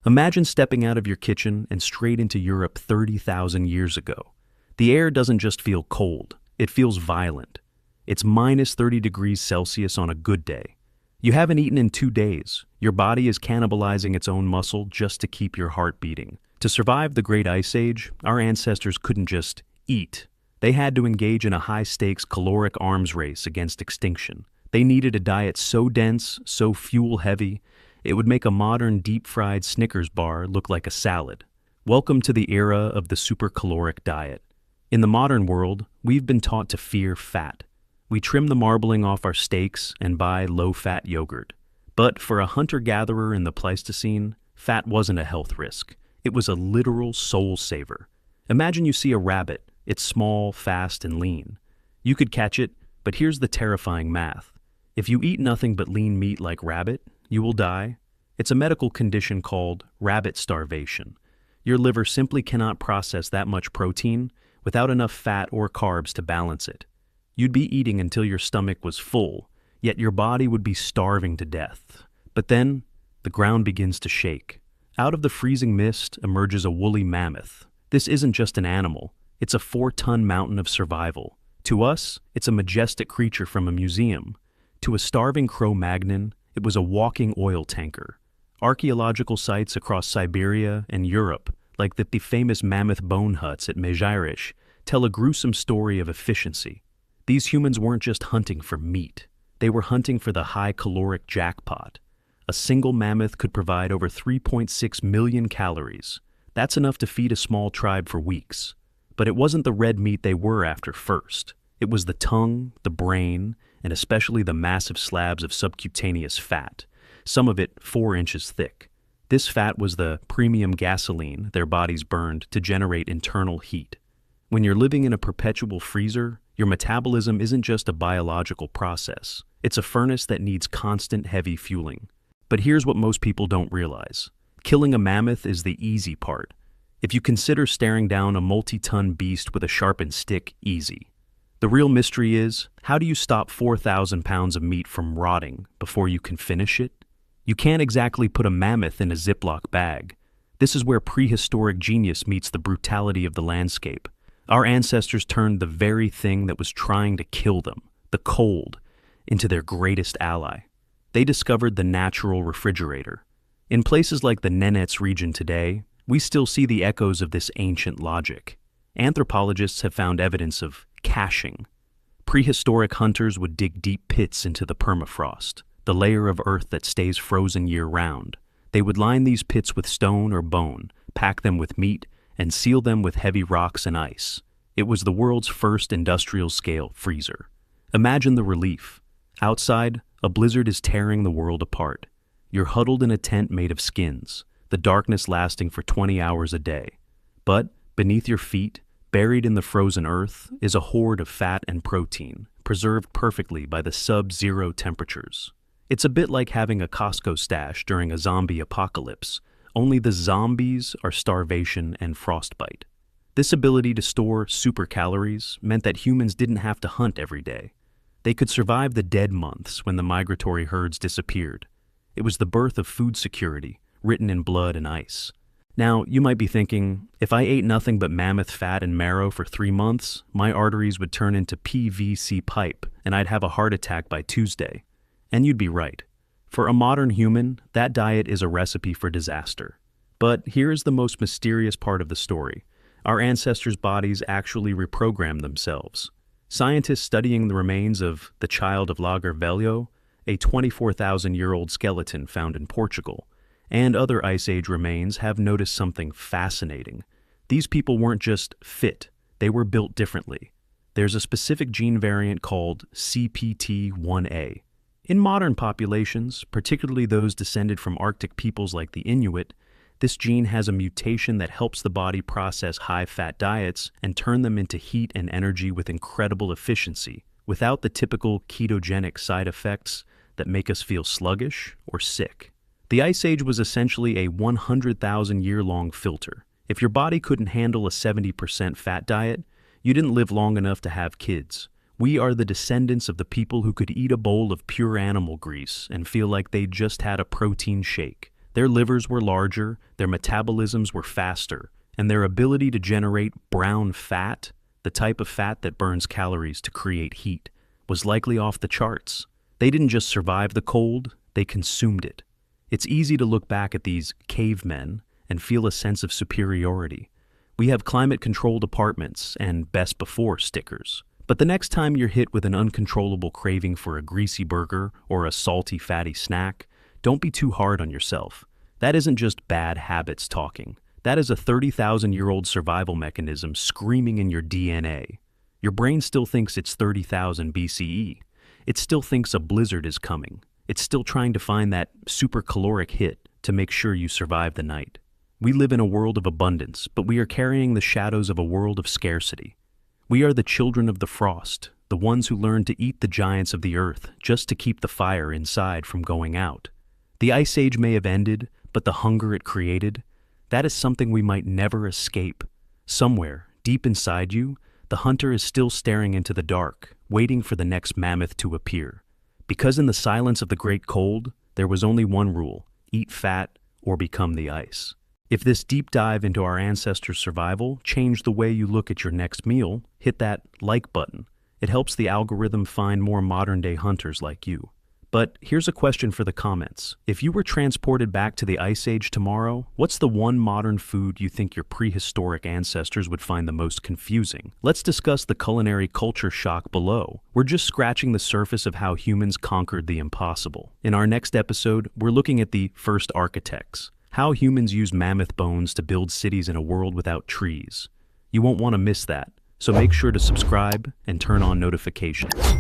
Imagine stepping out of your kitchen and straight into Europe 30,000 years ago. The air doesn't just feel cold, it feels violent. It's minus 30 degrees Celsius on a good day. You haven't eaten in 2 days. Your body is cannibalizing its own muscle just to keep your heart beating. To survive the Great Ice Age, our ancestors couldn't just eat. They had to engage in a high-stakes caloric arms race against extinction. They needed a diet so dense, so fuel-heavy, it would make a modern deep-fried Snickers bar look like a salad. Welcome to the era of the super-caloric diet. In the modern world, we've been taught to fear fat. We trim the marbling off our steaks and buy low-fat yogurt. But for a hunter-gatherer in the Pleistocene, fat wasn't a health risk. It was a literal soul saver. Imagine you see a rabbit. It's small, fast, and lean. You could catch it, but here's the terrifying math. If you eat nothing but lean meat like rabbit, you will die. It's a medical condition called rabbit starvation. Your liver simply cannot process that much protein without enough fat or carbs to balance it. You'd be eating until your stomach was full, yet your body would be starving to death. But then, the ground begins to shake. Out of the freezing mist emerges a woolly mammoth. This isn't just an animal, it's a 4-ton mountain of survival. To us, it's a majestic creature from a museum. To a starving Cro-Magnon, it was a walking oil tanker. Archaeological sites across Siberia and Europe, like the famous mammoth bone huts at Mezhirish, tell a gruesome story of efficiency. These humans weren't just hunting for meat. They were hunting for the high-caloric jackpot. A single mammoth could provide over 3.6 million calories. That's enough to feed a small tribe for weeks. But it wasn't the red meat they were after first. It was the tongue, the brain, and especially the massive slabs of subcutaneous fat, some of it 4 inches thick. This fat was the premium gasoline their bodies burned to generate internal heat. When you're living in a perpetual freezer, your metabolism isn't just a biological process. It's a furnace that needs constant heavy fueling. But here's what most people don't realize. Killing a mammoth is the easy part. If you consider staring down a multi-ton beast with a sharpened stick easy. The real mystery is, how do you stop 4,000 pounds of meat from rotting before you can finish it? You can't exactly put a mammoth in a Ziploc bag. This is where prehistoric genius meets the brutality of the landscape. Our ancestors turned the very thing that was trying to kill them, the cold, into their greatest ally. They discovered the natural refrigerator. In places like the Nenets region today, we still see the echoes of this ancient logic. Anthropologists have found evidence of caching. Prehistoric hunters would dig deep pits into the permafrost, the layer of earth that stays frozen year-round. They would line these pits with stone or bone, pack them with meat, and seal them with heavy rocks and ice. It was the world's first industrial-scale freezer. Imagine the relief. Outside, a blizzard is tearing the world apart. You're huddled in a tent made of skins, the darkness lasting for 20 hours a day. But beneath your feet, buried in the frozen earth, is a hoard of fat and protein, preserved perfectly by the sub-zero temperatures. It's a bit like having a Costco stash during a zombie apocalypse, only the zombies are starvation and frostbite. This ability to store super-calories meant that humans didn't have to hunt every day. They could survive the dead months when the migratory herds disappeared. It was the birth of food security, written in blood and ice. Now, you might be thinking, if I ate nothing but mammoth fat and marrow for 3 months, my arteries would turn into PVC pipe and I'd have a heart attack by Tuesday. And you'd be right. For a modern human, that diet is a recipe for disaster. But here's the most mysterious part of the story. Our ancestors' bodies actually reprogrammed themselves. Scientists studying the remains of the child of Lager Velho, a 24,000-year-old skeleton found in Portugal, and other Ice Age remains have noticed something fascinating. These people weren't just fit, they were built differently. There's a specific gene variant called CPT1A. In modern populations, particularly those descended from Arctic peoples like the Inuit, this gene has a mutation that helps the body process high-fat diets and turn them into heat and energy with incredible efficiency, without the typical ketogenic side effects that make us feel sluggish or sick. The Ice Age was essentially a 100,000-year-long filter. If your body couldn't handle a 70% fat diet, you didn't live long enough to have kids. We are the descendants of the people who could eat a bowl of pure animal grease and feel like they just had a protein shake. Their livers were larger, their metabolisms were faster, and their ability to generate brown fat, the type of fat that burns calories to create heat, was likely off the charts. They didn't just survive the cold, they consumed it. It's easy to look back at these cavemen and feel a sense of superiority. We have climate-controlled apartments and best before stickers. But the next time you're hit with an uncontrollable craving for a greasy burger or a salty, fatty snack, don't be too hard on yourself. That isn't just bad habits talking. That is a 30,000-year-old survival mechanism screaming in your DNA. Your brain still thinks it's 30,000 BCE. It still thinks a blizzard is coming. It's still trying to find that super-caloric hit to make sure you survive the night. We live in a world of abundance, but we are carrying the shadows of a world of scarcity. We are the children of the frost, the ones who learned to eat the giants of the earth just to keep the fire inside from going out. The Ice Age may have ended, but the hunger it created, that is something we might never escape. Somewhere, deep inside you, the hunter is still staring into the dark, waiting for the next mammoth to appear. Because in the silence of the great cold, there was only one rule: eat fat or become the ice. If this deep dive into our ancestors' survival changed the way you look at your next meal, hit that like button. It helps the algorithm find more modern-day hunters like you. But here's a question for the comments. If you were transported back to the Ice Age tomorrow, what's the one modern food you think your prehistoric ancestors would find the most confusing? Let's discuss the culinary culture shock below. We're just scratching the surface of how humans conquered the impossible. In our next episode, we're looking at the first architects, how humans used mammoth bones to build cities in a world without trees. You won't want to miss that, so make sure to subscribe and turn on notifications.